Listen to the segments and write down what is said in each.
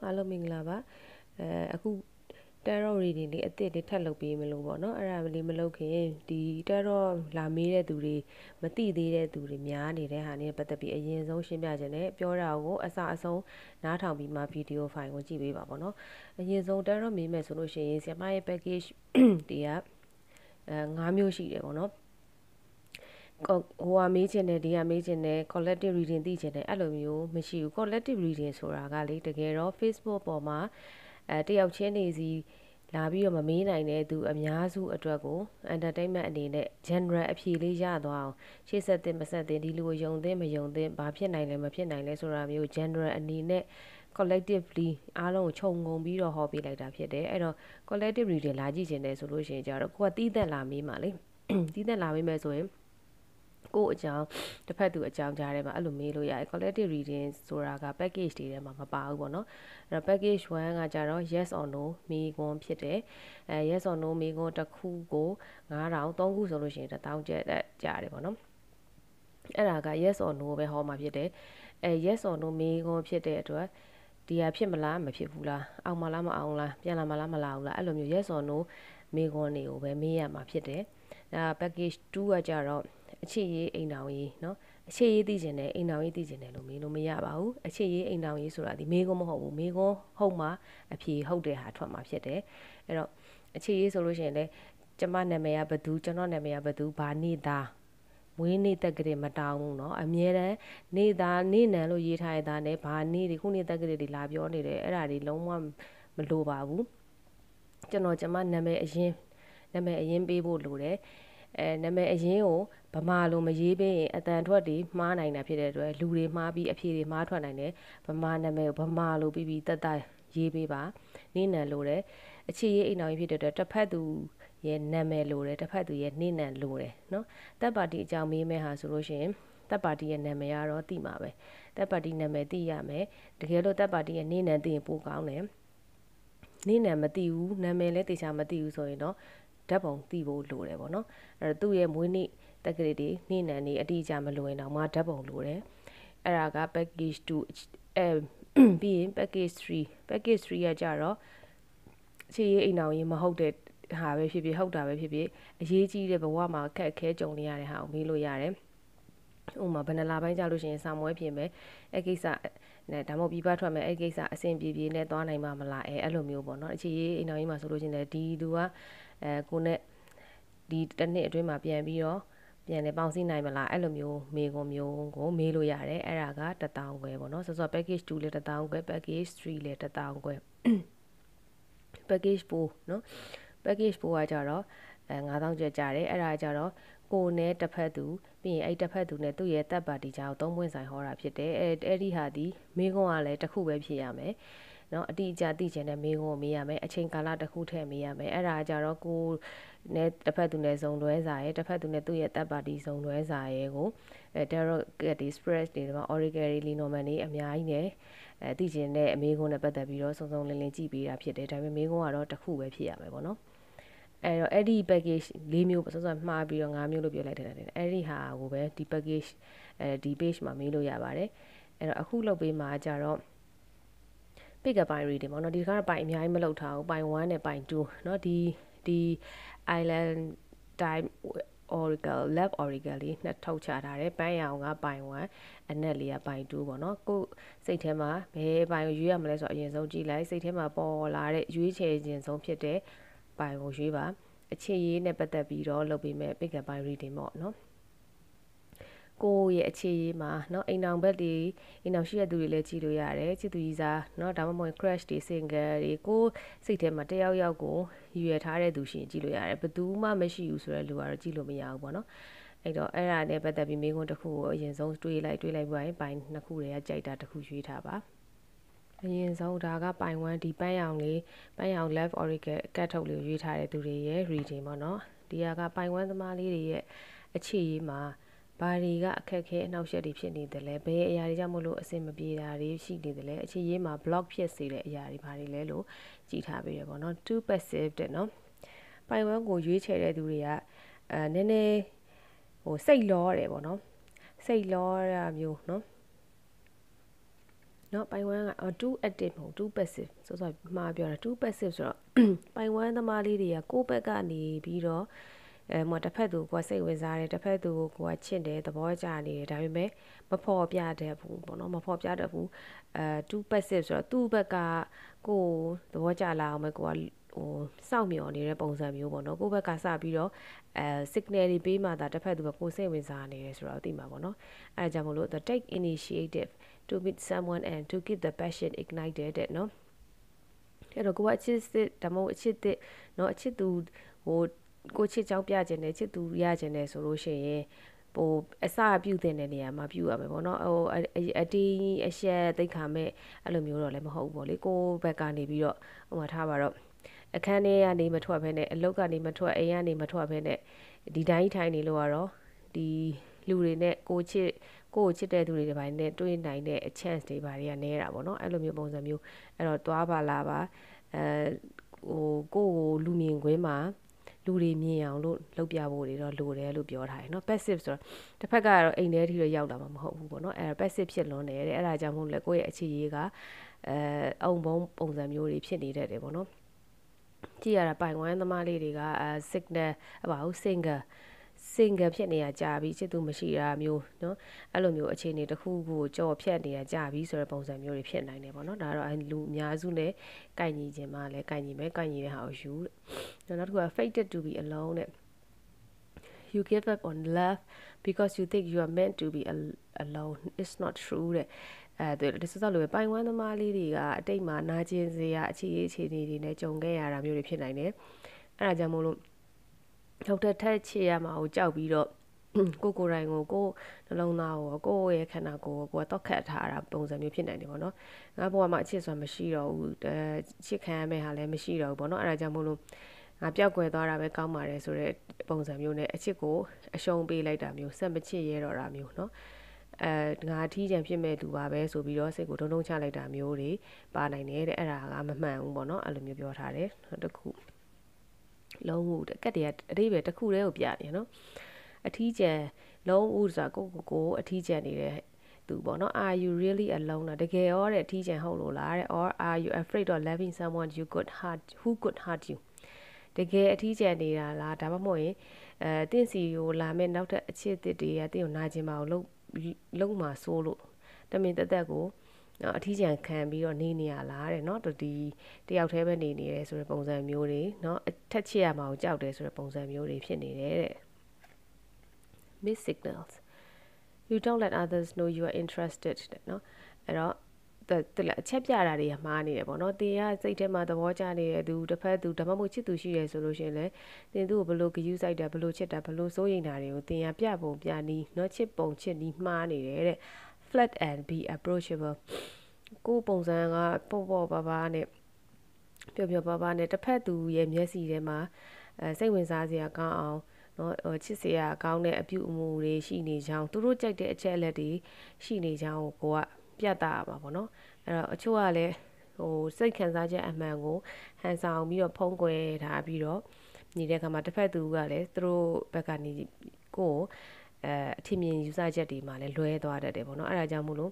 အားလုံးမင်္ဂလာပါအခု tarot reading လေးအသစ်လေးထပ်လုပ်ပေးမလို့ပေါ့နော်အဲ့ဒါလေးမလုပ်ခင်ဒီ tarot လာမေးတဲ့သူတွေမသိသေးတဲ့သူတွေများနေတဲ့ဟာနဲ့ပတ်သက်ပြီးအရင်ဆုံးရှင်းပြခြင်းနဲ့ပြောတာကိုအစအဆုံးနားထောင်ပြီးမှဗီဒီယိုဖိုင်ကိုကြည့်ပေးပါပေါ့နော်အရင်ဆုံး tarot မေးမယ်ဆိုလို့ရှိရင်ဆရာမရဲ့ package တွေက9မျိုးရှိတယ်ပေါ့နော်ဟိုကမေးချင်တယ်ဒီကမေးချင်တယ် collective reading သိချင်တယ်အဲ့လိုမျိုးမရှိဘူး collective reading ဆိုတာကလေတကယ်တော့ Facebook ပေါ်မှာတယောက်ချင်းနေစီလာပြီးတော့မမေးနိုင်တဲ့သူအများစုအတွက်ကို entertainment အနေနဲ့ general အဖြေလေးရသွားအောင်ရှေ့ဆက်တဲ့မဆက်တဲ့ဒီလူကိုယုံတဲ့မယုံတဲ့ဘာဖြစ်နိုင်လဲမဖြစ်နိုင်လဲဆိုတာမျိုး general အနေနဲ့ collectively အားလုံးကိုခြုံငုံပြီးတော့ဟောပေးလိုက်တာဖြစ်တယ်အဲ့တော့ collective reading လာကြည့်ချင်တယ်ဆိုလို့ရှိရင်ကြတော့ကိုကတီးသက်လာမေးပါလေတီးသက်လာမေးမယ်ဆိုရင်ကိုအကြောင်းတစ်ဖက်သူအကြောင်းကြားထဲမှာအဲ့လိုမေးလို့ရတယ် collective reading ဆိုတာက package တွေထဲမှာမပါဘူးပေါ့နော်အဲ့တော့ package 1ကကြတော့ yes or no မေးခွန်းဖြစ်တယ်yes or no မေးခွန်းတစ်ခုကို9000 3ခုဆိုလို့ရှိရင်1000ကျပ်ကြတယ်ပေါ့နော်အဲ့ဒါက yes or no ပဲဟောမှာဖြစ်တယ်yes or no မေးခွန်းဖြစ်တဲ့အတွက်ဒီဟာဖြစ်မလားမဖြစ်ဘူးလားအောင်မလားမအောင်လားပြန်လာမလားမလာဘူးလားအဲ့လိုမျိုး yes or no မေးခွန်းတွေကိုပဲမေးရမှာဖြစ်တယ်ဒါ package 2ကကြတော့အခြေရေးအိမ်တော်ရေးเนาะအခြေရေးသိကျင်တယ်အိမ်တော်ရေးသိကျင်တယ်လို့မေးလို့မရပါဘူးအခြေရေးအိမ်တော်ရေးဆိုတာဒီမေးခွန်းမဟုတ်ဘူးမေးခွန်းဟုတ်မှအဖြေဟုတ်တဲ့ဟာထွက်မှာဖြစ်တယ်အဲ့တော့အခြေရေးဆိုလို့ရှိရင်လည်းကျမနာမည်ကဘသူကျွန်တော်နာမည်ကဘသူဘာနေသားမွေးနေ့တက်ကလေးမတောင်းဘူးเนาะအမြဲတမ်းနေသားနေနံလို့ရေးထားရတာနဲ့ဘာနေဒီခုနေ့တက်ကလေးတွေလာပြောနေတယ်အဲ့ဒါတွေလုံးဝမလိုပါဘူးကျွန်တော်ကျမနာမည်အရင်ပေးဖို့လိုတယ်နာမည်အရင်ကိုဗမာလိုမရေးပေးရင်အတန်ထွက်တွေမှားနိုင်တာဖြစ်တဲ့အတွက်လူတွေမှားပြီးအဖြေတွေမှားထွက်နိုင်တယ်ဗမာနာမည်ကိုဗမာလိုပြီးတက်တက်ရေးပေးပါနေနံလိုတယ်အခြေရေးအိမ်တော်ကြီးဖြစ်တဲ့အတွက်တစ်ဖက်သူရဲ့နာမည်လိုတယ်တစ်ဖက်သူရဲ့နေနံလိုတယ်เนาะတပ်ပါတီအကြောင်းမေးမဲ့ဟာဆိုလို့ရှိရင်တပ်ပါတီရဲ့နာမည်ကတော့သိမှာပဲတပ်ပါတီနာမည်သိရမယ်တကယ်လို့တပ်ပါတီရဲ့နေနံသိရင်ပိုကောင်းတယ်နေနံမသိဘူးနာမည်လည်းတေချာမသိဘူးဆိုရင်တော့ဓာတ်ပုံသိဖို့လိုတယ်ပေါ့နော်အဲ့တော့သူ့ရဲ့မွေးနေ့တက်ကလေးတွေနေ့နံနေအတိအကျမလိုရင်တော့မှဓာတ်ပုံလိုတယ်အဲ့ဒါက package 2ပြီးရင် package 3 ကကြတော့အခြေရေးအိမ်တော်ရေးမဟုတ်တဲ့ဟာပဲဖြစ်ဖြစ်ဟုတ်တာပဲဖြစ်ဖြစ်အရေးကြီးတဲ့ဘဝမှာခက်ခဲကြုံနေရတဲ့ဟာကိုမေးလို့ရတယ်ဥပမာဘယ်နှလပိုင်းကြလို့ရှိရင်စာမွေးပြင်မယ်အဲ့ကိစ္စနဲ့ဒါမှမဟုတ်ပြပထွက်မယ်အဲ့ကိစ္စအဆင်ပြေပြေနဲ့သွားနိုင်မှာမလားအဲ့လိုမျိုးပေါ့နော်အခြေရေးအိမ်တော်ရေးမှာဆိုလို့ရှိရင်ဒီသူကကိုနဲ့ဒီတစ်နှစ်အတွင်းမှာပြန်ပြီးတော့ပြန်လေပေါင်းစည်းနိုင်မလားအဲ့လိုမျိုးမေးခွန်းမျိုးကိုမေးလို့ရတယ်အဲ့ဒါက1000ခွဲပေါ့နော်ဆိုတော့ package 2လည်း1000ခွဲ package 3လည်း1000ခွဲ package 4เนาะ package 4ကကြတော့9000ကျပ်ကြတယ်အဲ့ဒါကြတော့ကိုနဲ့တစ်ဖက်သူပြီးရင်အဲ့တစ်ဖက်သူနဲ့သူ့ရဲ့တပ်ပါတီကြောင့်3ပွင့်ဆိုင်ဟောတာဖြစ်တယ်အဲ့ဒီဟာဒီမေးခွန်းကလည်းတစ်ခုပဲဖြစ်ရမယ်เนาะအတိအကျသိချင်တဲ့မေးခွန်းကိုမေးရမယ်အချိန်ကာလတစ်ခုထည့်မေးရမယ်အဲ့ဒါကြတော့ကိုနဲ့တစ်ဖက်သူနဲ့ဇုံတွဲစာရဲ့တစ်ဖက်သူနဲ့သူ့ရဲ့တပ်ပါတီဇုံတွဲစာရဲ့ကိုtarot ဒီ spread တွေမှာ oracle တွေ lenormand တွေအများကြီးနဲ့သိချင်တဲ့အမေးခွန်းနဲ့ပတ်သက်ပြီးတော့စုံစုံလင်လင်ကြည့်ပေးတာဖြစ်တယ်ဒါပေမဲ့မေးခွန်းကတော့တစ်ခုပဲဖြစ်ရမယ်ပေါ့နော်အဲ့ဒီ package 4မျိုးပေါ့ဆိုမှားပြီးတော့5မျိုးလို့ပြောလိုက်တယ်အဲ့ဒီဟာကိုပဲဒီ package ဒီ page မှာမေးလို့ရပါတယ်အဲ့တော့အခုလုပ်ပေးမှာကြတော့ pick up ပိုင်း reading ပေါ့နော်ဒီကတော့ပိုင်းအများကြီးမလုပ်ထားဘူးပိုင်း1နဲ့ပိုင်း2เนาะဒီ island time oracle lab oracle လေးနှစ်ထောက်ချထားတယ်ပန်းရောင်ကပိုင်း1အနက်လေးကပိုင်း2ပေါ့နော်ကိုစိတ်ထဲမှာဘယ်ပိုင်းကိုရွေးရမလဲဆိုတော့အရင်ဆုံးကြည့်လိုက်စိတ်ထဲမှာပေါ်လာတဲ့ရွေးချယ်ခြင်းဆုံးဖြစ်တဲ့ပိုင်းကိုရွေးပါအခြေရေးနဲ့ပတ်သက်ပြီးတော့လုပ်ပေးမယ် pick up ပိုင်း reading ပေါ့နော်ကိုရဲ့အခြေရေးမှာเนาะအိမ်အောင်ဘက်တွေအိမ်အောင်ရှိတဲ့သူတွေလည်းကြည့်လို့ရတယ်ချစ်သူကြီးစားเนาะဒါမှမဟုတ် crush တွေ single တွေကိုစိတ်ထဲမှာတယောက်ယောက်ကိုရွေထားတဲ့သူရှင်ကြည့်လို့ရတယ်ဘယ်သူမှမရှိဘူးဆိုတဲ့လူကတော့ကြည့်လို့မရဘူးပေါ့နော်အဲ့တော့အဲ့ဒါနဲ့ပတ်သက်ပြီးမိကုန်းတစ်ခုကိုအရင်ဆုံးတွေးလိုက်ပြီးရင်ပိုင်းနှစ်ခုတွေကကြိုက်တာတစ်ခုရွေးထားပါအရင်ဆုံးဒါကပိုင်း1ဒီပန်းရောင်လေးပန်းရောင် left oracle ကတ်ထုတ်လေးရွေးထားတဲ့သူတွေရဲ့ reading ပေါ့နော်ဒီကပိုင်း1သမားလေးတွေရဲ့အခြေရေးမှာဘာတွေကအခက်ခဲအနှောက်အယှက်တွေဖြစ်နေတယ်လဲဘယ်အရာတွေကြောင့်မလို့အဆင်မပြေတာတွေရှိနေတယ်လဲအခြေရေးမှာ block ဖြစ်စေတဲ့အရာတွေဘာတွေလဲလို့ကြည့်ထားပေးရပေါ့နော် too passive တဲ့နော်ပိုင်ဝမ်ကိုရွေးချယ်တဲ့သူတွေကနည်းနည်းဟိုစိတ်လောတယ်ပေါ့နော်စိတ်လောတာမျိုးနော် เนาะပိုင်ဝမ်းက too active မဟုတ် too passive ဆိုတော့မှားပြောတာ too passive ဆိုတော့ပိုင်ဝမ်းသမားလေးတွေကကိုယ့်ဘက်ကနေပြီးတော့မတစ်ဖက်သူကိုစိတ်ဝင်စားတယ်တစ်ဖက်သူကိုချစ်တယ်သဘောကျနေတယ်ဒါပေမဲ့မဖော်ပြတတ်ဘူးပေါ့နော်မဖော်ပြတတ်ဘူးtoo passive ဆိုတော့သူ့ဘက်ကကိုသဘောကျလာအောင်ပဲကိုကစောင့်မျှော်နေတဲ့ပုံစံမျိုးပေါ့နော်ကိုယ့်ဘက်ကစပြီးတော့signal တွေပေးမှသာတစ်ဖက်သူကကိုစိတ်ဝင်စားနေတယ်ဆိုတော့သိမှာပေါ့နော်အဲဒါကြောင့်မလို့ the take initiative to meet someone and to keep the passion ignited တဲ့နော်အဲ့တော့ကိုကအချစ်စစ်ဒါမှမဟုတ်အချစ်တဲ့နော်အချစ်သူကိုချစ်ချောင်းပြခြင်းနဲ့ချစ်သူရခြင်းနဲ့ဆိုလို့ရှိရင်အစပြုတဲ့နေရာမှာပြုရမယ်ပေါ့နော်အတီးအရှက်သိခါမဲ့အဲ့လိုမျိုးတော့လည်းမဟုတ်ဘူးပေါ့လေကိုဘက်ကနေပြီးတော့ဟိုမှာထားပါတော့အခန်းထဲကနေမထွက်ဘဲနဲ့အလုပ်ကနေမထွက်အိမ်ကနေမထွက်ဘဲနဲ့ဒီတိုင်းထိုင်နေလို့ကတော့ဒီလူတွေနဲ့ကိုချစ်တဲ့သူတွေဒီပိုင်းနဲ့တွေ့နိုင်တဲ့ chance တွေဘာတွေကနဲတာပေါ့နော်အဲ့လိုမျိုးပုံစံမျိုးအဲ့တော့သွားပါလာပါကိုလူမြင်ကွင်းမှာလူတွေမြင်အောင်လို့လုပ်ပြဖို့တွေတော့လိုတယ်လို့ပြောထားတယ်เนาะ passive ဆိုတော့တစ်ဖက်ကတော့အိမ်ထဲထိတော့ရောက်လာမှာမဟုတ်ဘူးပေါ့เนาะအဲ့ဒါ passive ဖြစ်လွန်းတယ်တဲ့အဲ့ဒါကြောင့်မို့လဲကိုယ့်ရဲ့အခြေရေးကအုံဘုံပုံစံမျိုးတွေဖြစ်နေတတ်တယ်ပေါ့เนาะကြည့်ရတာပိုင်ဝမ်းသမားလေးတွေကsignal အပါဘူး single ဖြစ်နေရကြပြီချစ်သူမရှိတာမျိုးเนาะအဲ့လိုမျိုးအခြေအနေတစ်ခုကိုကြော်ဖြတ်နေရကြပြီဆိုတဲ့ပုံစံမျိုးတွေဖြစ်နိုင်တယ်ပေါ့เนาะဒါတော့လူအများစုနဲ့ကိုင်ညီခြင်းမှလည်းကိုင်ညီမယ်ကိုင်ညီတဲ့ဟာကိုယူတဲ့နောက်တစ်ခုက fated to be alone တဲ့ you give up on love because you think you are meant to be alone it's not true တဲ့ဒီစစလိုပဲပိုင်ဝမ်းသမားလေးတွေကအတိတ်မှာနာကျင်စရာအခြေအနေတွေနဲ့ကြုံခဲ့ရတာမျိုးတွေဖြစ်နိုင်တယ်အဲ့ဒါကြောင့်မို့လို့ထုတ်ထက်ချေရမှာကိုကြောက်ပြီးတော့ကိုယ်တိုင်ကိုနှလုံးသားကိုကိုယ့်ရဲ့ခန္ဓာကိုယ်ကိုတော့ခတ်ထားတာပုံစံမျိုးဖြစ်နိုင်တယ်ပေါ့နော်ငါဘဝမှာအချစ်ဆိုတာမရှိတော့ဘူးချစ်ခံရမယ့်ဟာလည်းမရှိတော့ဘူးပေါ့နော်အဲ့ဒါကြောင့်မို့လို့ငါပျောက်ကွယ်သွားတာပဲကောင်းပါတယ်ဆိုတဲ့ပုံစံမျိုးနဲ့အချစ်ကိုအရှုံးပေးလိုက်တာမျိုးဆက်မချစ်ရဲတော့တာမျိုးနော်ငါထီးချံဖြစ်မဲ့သူပါပဲဆိုပြီးတော့စိတ်ကိုတုံးချလိုက်တာမျိုးတွေပါနိုင်တယ်တဲ့အဲ့ဒါကမမှန်ဘူးပေါ့နော်အဲ့လိုမျိုးပြောထားတယ်တခုလုံးဝကတ်တည်းကအတိပဲတစ်ခုတည်းကိုပြနေနော်အထီးကျန်လုံးဝဆိုတာကိုအထီးကျန်နေတဲ့သူပေါ့နော် are you really alone တကယ်ရောတဲ့အထီးကျန်ဟုတ်လို့လားတဲ့ or are you afraid of loving someone who could hurt you တကယ်အထီးကျန်နေတာလားဒါမှမဟုတ်ရင်တင့်စီကိုလာမဲ့နောက်ထပ်အချစ်အစ်တွေကတင့်ကိုနာကျင်ပါအောင်လုံးမှာစိုးလို့တမင်တက်ကိုအထီးကျန်ခံပြီးတော့နေရလားတဲ့เนาะဒီတယောက်တည်းပဲနေတယ်ဆိုတဲ့ပုံစံမျိုးတွေเนาะအထက်ချစ်ရမှာကိုကြောက်တယ်ဆိုတဲ့ပုံစံမျိုးတွေဖြစ်နေတယ်တဲ့ missed signals you don't let others know you are interested တဲ့เนาะအဲ့တော့အချက်ပြတာတွေမှားနေတယ်ပေါ့နော်တင်ကစိတ်ထဲမှာသဘောကျနေတဲ့သူတစ်ဖက်သူဒါမှမဟုတ်ချစ်သူရှိရဲဆိုလို့ရှိရင်လည်းတင်သူ့ကိုဘလို့ဂယူးဆိုင်တာဘလို့ချစ်တာဘလို့စိုးရိမ်တာတွေကိုတင်ကပြပုံပြနီးเนาะချစ်ပုံချစ်နီးမှားနေတယ်တဲ့ flat and be approachable ကိုပုံစံကပေါ့ပါပါနဲ့ပြောပါပါနဲ့တစ်ဖက်သူရဲ့မျက်စိထဲမှာစိတ်ဝင်စားစရာကောင်းအောင်နော်ချစ်စရာကောင်းတဲ့အပြုအမူတွေရှိနေကြောင်းသူတို့ကြိုက်တဲ့အချက်အလက်တွေရှိနေကြောင်းကိုကပြသရမှာပေါ့နော်အဲ့တော့အချို့ကလည်းစိတ်ခံစားချက်အမှန်ကိုဟန်ဆောင်ပြီးတော့ဖုံးကွယ်ထားပြီးတော့နေတဲ့အခါမှာတစ်ဖက်သူကလည်းသူတို့ဘက်ကနေကိုအထင်မြင်ယူဆချက်တွေမှာလည်းလွဲသွားတတ်တယ်ပေါ့နော်အဲ့ဒါကြောင့်မို့လို့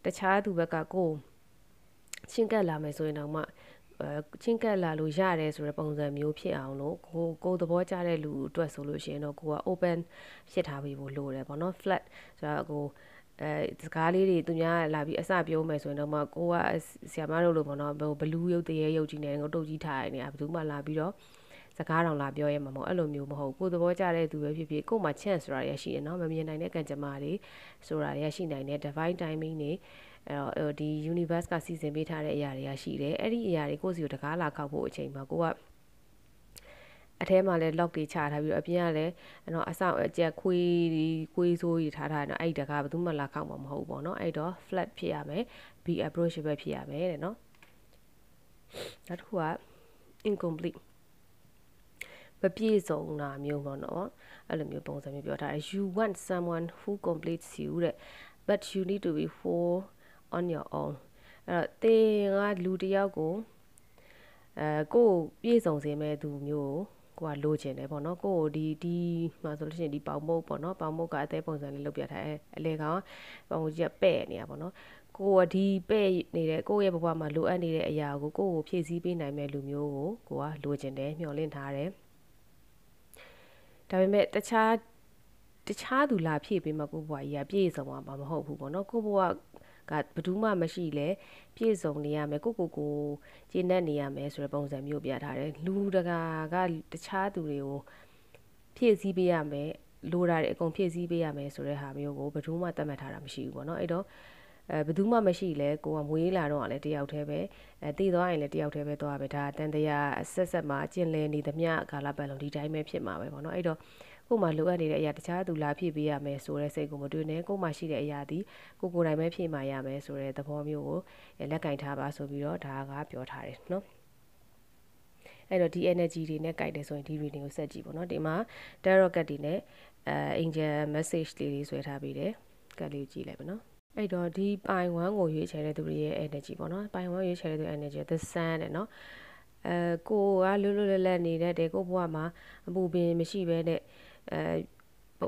တခြားသူဘက်ကကိုချင်းကပ်လာမယ်ဆိုရင်တော့မှချင်းကပ်လာလို့ရတယ်ဆိုတဲ့ပုံစံမျိုးဖြစ်အောင်လို့ကိုသဘောကျတဲ့လူအတွက်ဆိုလို့ရှိရင်တော့ကိုက open ဖြစ်ထားပြီးဖို့လိုတယ်ပေါ့နော် flat ဆိုတော့စကားလေးတွေသူများလာပြီးအစပြောမယ်ဆိုရင်တော့မှကိုကဆရာမတို့လိုပေါ့နော်ဘလူးရုပ်တရေရုပ်ကြီးနဲ့ငုတ်တုတ်ကြီးထားရနေတာဘယ်သူမှလာပြီးတော့စကားတောင်လာပြောရဲမှာမဟုတ်အဲ့လိုမျိုးမဟုတ်ကိုသဘောကျတဲ့သူပဲဖြစ်ဖြစ်ကို့မှာ chance ဆိုတာရရှိတယ်နော်မမြင်နိုင်တဲ့ကံကြမ္မာတွေဆိုတာရရှိနိုင်တဲ့ divine timing တွေအဲ့တော့ဒီ universe ကစီစဉ်ပေးထားတဲ့အရာတွေရရှိတယ်အဲ့ဒီအရာတွေကိုယ့်စီကိုတကားလာခောက်ဖို့အချိန်မှာကိုကအထဲမှာလည်း lock တွေချထားပြီးတော့အပြင်ကလည်းအဆောင်အကျက်ခွေးဆိုးကြီးထားထားတယ်အဲ့ဒီတကားဘယ်သူမှလာခောက်မှာမဟုတ်ဘူးပေါ့နော်အဲ့တော့ flat ဖြစ်ရမယ် be approachable ဖြစ်ရမယ်တဲ့နော်နောက်တစ်ခုက incomplete မပြည့်စုံတာမျိုးပေါ့နော်အဲ့လိုမျိုးပုံစံမျိုးပြောထားတယ် you want someone who completes you တဲ့ but you need to be whole on your own အဲ့တော့တင်ကလူတစ်ယောက်ကိုကိုပြည့်စုံစေမဲ့သူမျိုးကိုကလိုချင်တယ်ပေါ့နော်ကိုဒီမှာဆိုလို့ရှိရင်ဒီပေါင်မုတ်ပေါ့နော်ပေါင်မုတ်ကအသေးပုံစံလေးလုပ်ပြထားတယ်အလေကောင်ပေါင်မုတ်ကြီးကပဲ့နေတာပေါ့နော် ကိုကဒီပဲ့နေတဲ့ကိုယ့်ရဲ့ဘဝမှာလိုအပ်နေတဲ့အရာကိုကိုယ့်ကိုဖြည့်ဆည်းပေးနိုင်မဲ့လူမျိုးကိုကလိုချင်တယ်မျှော်လင့်ထားတယ်ဒါပေမဲ့တခြားသူလာဖြည့်ပေးမှကိုယ့်ဘဝကြီးကပြည့်စုံမှာမဟုတ်ဘူးပေါ့နော်ကိုယ့်ဘဝကဘယ်သူမှမရှိလဲပြည့်စုံနေရမယ်ကိုကျေနပ်နေရမယ်ဆိုတဲ့ပုံစံမျိုးပြထားတယ်လူတကာကတခြားသူတွေကိုဖြည့်ဆည်းပေးရမယ်လိုတာတွေအကုန်ဖြည့်ဆည်းပေးရမယ်ဆိုတဲ့ဟာမျိုးကိုဘယ်သူမှသတ်မှတ်ထားတာမရှိဘူးပေါ့နော်အဲ့တော့ဘယ်သူမှမရှိလဲကိုကမွေးလာတော့လည်းတယောက်တည်းပဲတည်သွားရင်လည်းတယောက်တည်းပဲသွားပဲဒါတန်တရားဆက်မှာကျင်လည်နေသမျှကာလပတ်လုံးဒီတိုင်းပဲဖြစ်မှာပဲပေါ့နော်အဲ့တော့ကိုမှလိုအပ်နေတဲ့အရာတခြားသူလာဖြည့်ပေးရမယ်ဆိုတဲ့စိတ်ကိုမတွေ့နဲ့ကိုမှရှိတဲ့အရာဒီကိုယ်တိုင်ပဲဖြည့်မှရမယ်ဆိုတဲ့သဘောမျိုးကိုလက်ကင်ထားပါဆိုပြီးတော့ဒါကပြောထားတယ်နော်အဲ့တော့ဒီ energy တွေနဲ့ကြိုက်တယ်ဆိုရင်ဒီ reading ကိုဆက်ကြည့်ပေါ့နော်ဒီမှာ tarot card တွေနဲ့angel message တွေဆွဲထားပြီးတယ်ကတ်လေးကိုကြည့်လိုက်ပါနော်အဲ့တော့ဒီပိုင်1ကိုရွေးချယ်တဲ့သူတွေရဲ့ energy ပေါ့နော်ပိုင်1ရွေးချယ်တဲ့သူ energy the sun တဲ့နော်ကိုကလွတ်လွတ်လပ်လပ်နေတဲ့ကိုဘဝမှာအပူပင်မရှိဘဲနဲ